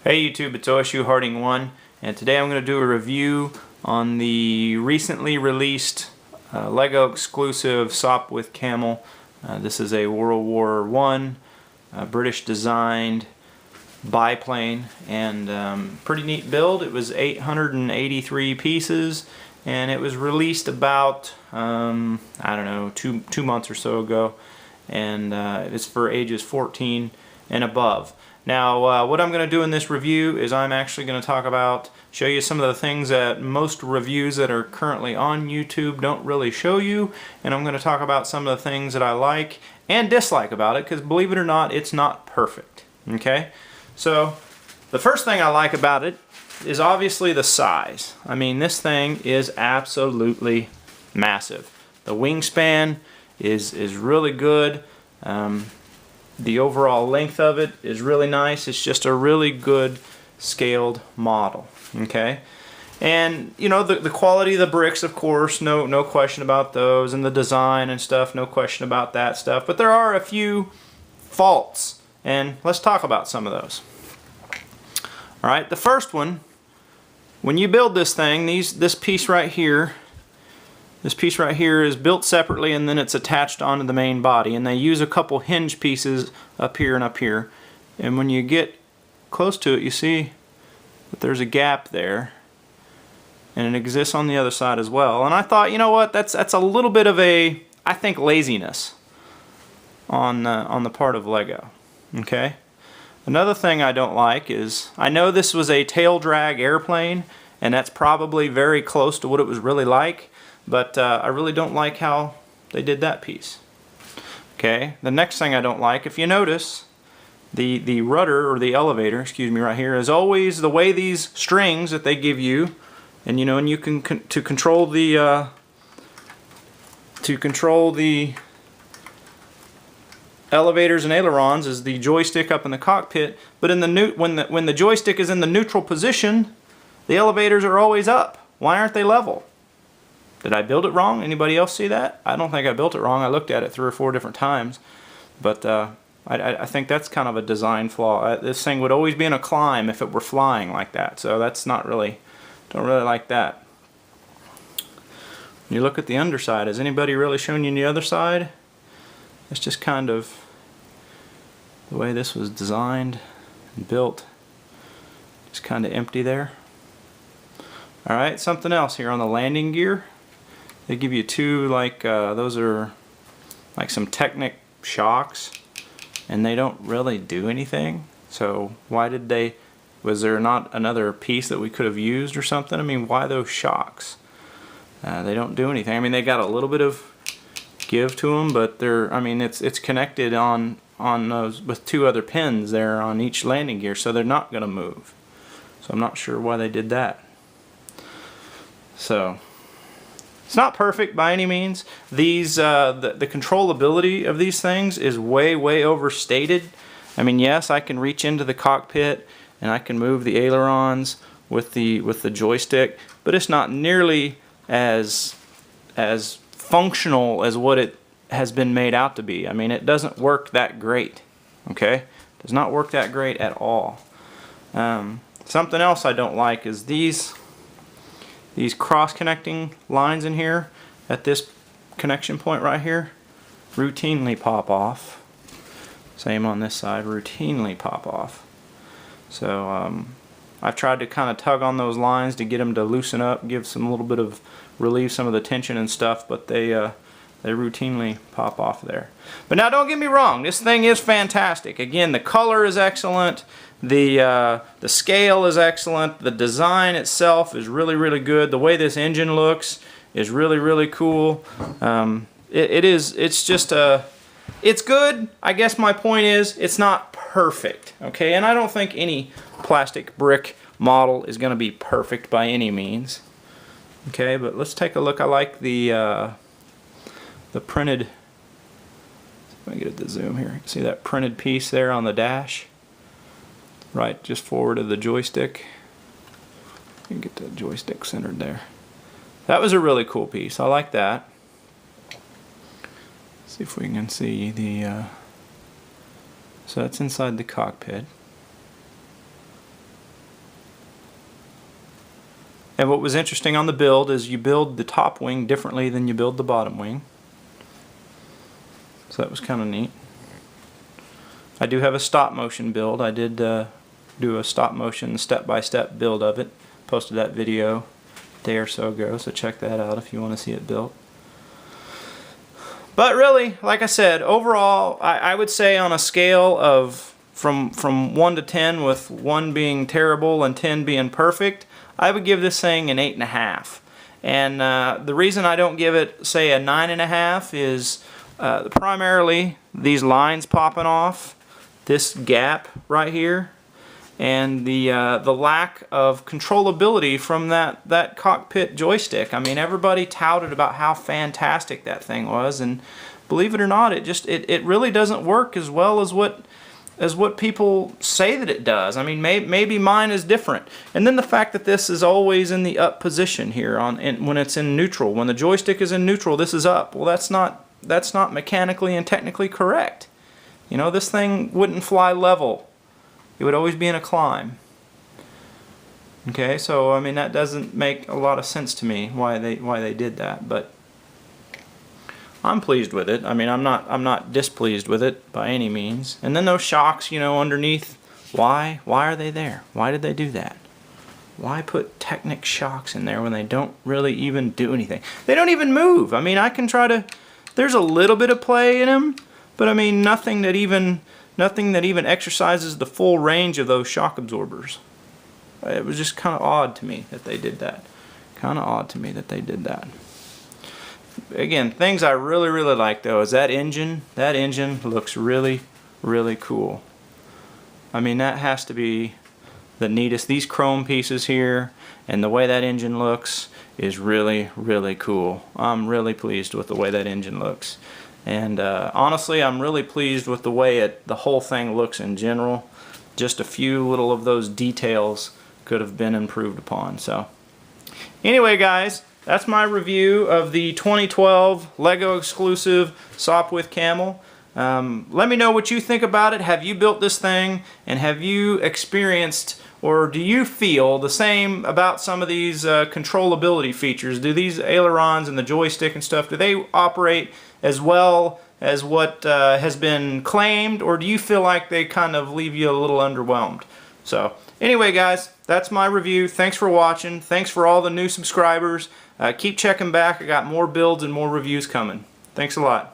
Hey YouTube, it's OSU Harding 1, and today I'm going to do a review on the recently released Lego Exclusive Sopwith Camel. This is a World War I British designed biplane, and pretty neat build. It was 883 pieces, and it was released about I don't know, two months or so ago, and it's for ages 14 and above. Now, what I'm going to do in this review is I'm actually going to show you some of the things that most reviews that are currently on YouTube don't really show you, and I'm going to talk about some of the things that I like and dislike about it, because believe it or not, it's not perfect. Okay? So, the first thing I like about it is obviously the size. I mean, this thing is absolutely massive. The wingspan is really good. The overall length of it is really nice. It's just a really good scaled model. Okay, and you know, the quality of the bricks, of course, no question about those, and the design and stuff, no question about that stuff. But there are a few faults, and let's talk about some of those. All right, the first one, when you build this thing, this piece right here. This piece right here is built separately, and then it's attached onto the main body, and they use a couple hinge pieces up here and up here, and when you get close to it, you see that there's a gap there, and it exists on the other side as well. And I thought, you know what, that's a little bit of a, I think, laziness on the part of Lego. Okay, another thing I don't like is, I know this was a tail drag airplane, and that's probably very close to what it was really like, but I really don't like how they did that piece. Okay, the next thing I don't like, if you notice, the rudder, or the elevator, excuse me, right here, is always the way these strings that they give you, and you know, and you can to control the elevators and ailerons is the joystick up in the cockpit. But in the when the joystick is in the neutral position, the elevators are always up. Why aren't they level? Did I build it wrong? Anybody else see that? I don't think I built it wrong. I looked at it 3 or 4 different times, but I think that's kind of a design flaw. This thing would always be in a climb if it were flying like that, so that's not really, don't really like that. When you look at the underside, has anybody really shown you the other side? It's just kind of the way this was designed and built. It's kind of empty there. Alright, something else here on the landing gear. They give you two, like, those are like some Technic shocks, and they don't really do anything. So why did they, was there not another piece that we could have used or something? I mean, why those shocks? They don't do anything. I mean, they got a little bit of give to them, but they're, I mean, it's connected on those with 2 other pins there on each landing gear, so they're not going to move. So I'm not sure why they did that. So it's not perfect by any means. These the controllability of these things is way overstated. I mean, yes, I can reach into the cockpit and I can move the ailerons with the joystick, but it's not nearly as functional as what it has been made out to be. I mean, it doesn't work that great. Okay, it does not work that great at all. Something else I don't like is these cross-connecting lines in here at this connection point right here routinely pop off. Same on this side, routinely pop off. So I've tried to kind of tug on those lines to get them to loosen up, give some little bit of relieve some of the tension and stuff, but they routinely pop off there. But now, don't get me wrong, this thing is fantastic. Again, the color is excellent. The scale is excellent. The design itself is really good. The way this engine looks is really cool. It's just it's good. I guess my point is, it's not perfect. Okay, and I don't think any plastic brick model is going to be perfect by any means. Okay, but let's take a look. I like the printed. Let me get it to zoom here. See that printed piece there on the dash? Right, just forward of the joystick. You can get the joystick centered there. That was a really cool piece. I like that. See if we can see the. So that's inside the cockpit. And what was interesting on the build is you build the top wing differently than you build the bottom wing. So that was kind of neat. I do have a stop motion build. I did do a stop motion step-by-step build of it. Posted that video a day or so ago, so check that out if you want to see it built. But really, like I said, overall, I would say on a scale of from 1 to 10, with 1 being terrible and 10 being perfect, I would give this thing an 8.5. And the reason I don't give it, say, a 9.5 is primarily these lines popping off, this gap right here, and the lack of controllability from that cockpit joystick. I mean, everybody touted about how fantastic that thing was, and believe it or not, it really doesn't work as well as what people say that it does. I mean, maybe mine is different. And then the fact that this is always in the up position here when it's in neutral. When the joystick is in neutral, this is up. Well, that's not mechanically and technically correct. You know, this thing wouldn't fly level. It would always be in a climb. Okay, so I mean, that doesn't make a lot of sense to me why they did that, but I'm pleased with it. I mean, I'm not displeased with it by any means. And then those shocks, you know, underneath, why are they there? Why did they do that? Why put Technic shocks in there when they don't really even do anything? They don't even move. I mean, I can try to, there's a little bit of play in them, but I mean, nothing that even exercises the full range of those shock absorbers. It was just kind of odd to me that they did that. Kind of odd to me that they did that. Again, things I really like though is that engine. That engine looks really cool. I mean, that has to be the neatest. These chrome pieces here and the way that engine looks is really cool. I'm really pleased with the way that engine looks. And honestly, I'm really pleased with the way the whole thing looks in general. Just a few little of those details could have been improved upon. So anyway, guys, that's my review of the 2012 Lego Exclusive Sopwith Camel. Let me know what you think about it. Have you built this thing, and have you experienced, or do you feel the same about some of these controllability features? Do these ailerons and the joystick and stuff, do they operate as well as what has been claimed, or do you feel like they kind of leave you a little underwhelmed? So anyway, guys, that's my review. Thanks for watching. Thanks for all the new subscribers. Keep checking back. I got more builds and more reviews coming. Thanks a lot.